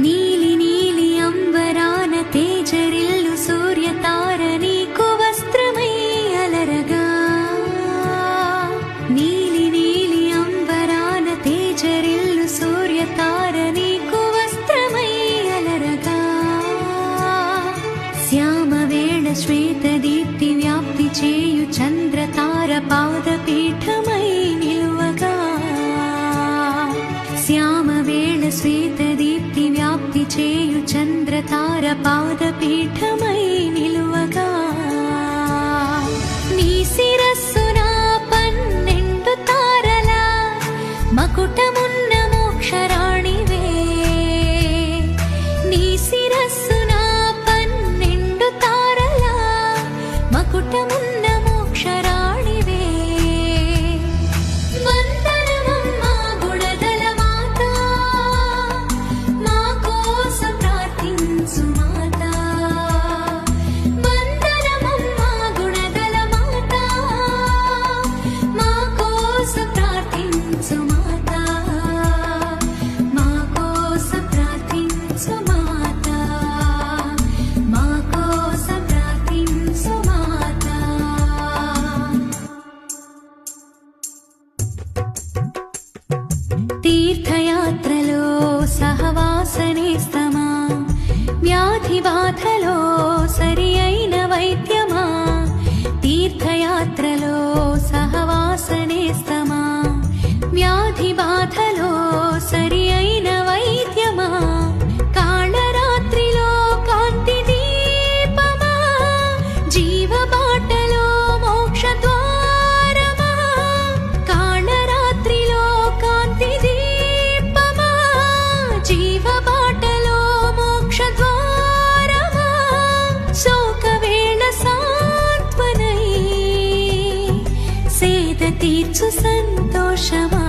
నీలి నీలి అంబరాన తేజరిల్లు సూర్యతార నీకు వస్త్రమై అలరగా. నీలి నీలి అంబరాన తేజరిల్లు సూర్యతార నీకు వస్త్రమై అలరగా. శ్యామవేళ శ్వేత దీప్తి వ్యాప్తి చేయు చంద్రతార పాదపీఠమై నిలువగా. శ్యామవేళ శ్వేత దీప్తి వ్యాప్తి చేయు చంద్రతార పాదపీఠమై నిలువగా. నీ శిరస్సున 12 తారల మకుటమున్న మోక్షరాణివే. నీ శిరస్సున 12 తారల మకుటమున్న మోక్షరాణివే. వందనమమ్మా గుణదల మాత, మా కోసం ప్రార్థించు మాత. వందనమమ్మా గుణదల మాత, మా కోసం ప్రార్థించు మాత. మా కోసం ప్రార్థించు మాత. మా కోసం ప్రార్థించు మాత. తీర్థయాత్రలో సహవాసనేస్తమా, వ్యాధి బాధలో సరి అయిన వైద్యమా. తీర్థయాత్రలో సహవాసనేస్తమా, వ్యాధి బాధలో సరి అయిన వైద్యమా. కాళరాత్రిలో కాంతి దీపమా, జీవబాటలో మోక్ష ద్వారమా. కాళరాత్రిలో కాంతి దీపమా, జీవబాటలో మోక్ష ద్వారమా. శోకవేళ సాంత్వనై సేద తీర్చు సంతోషమా.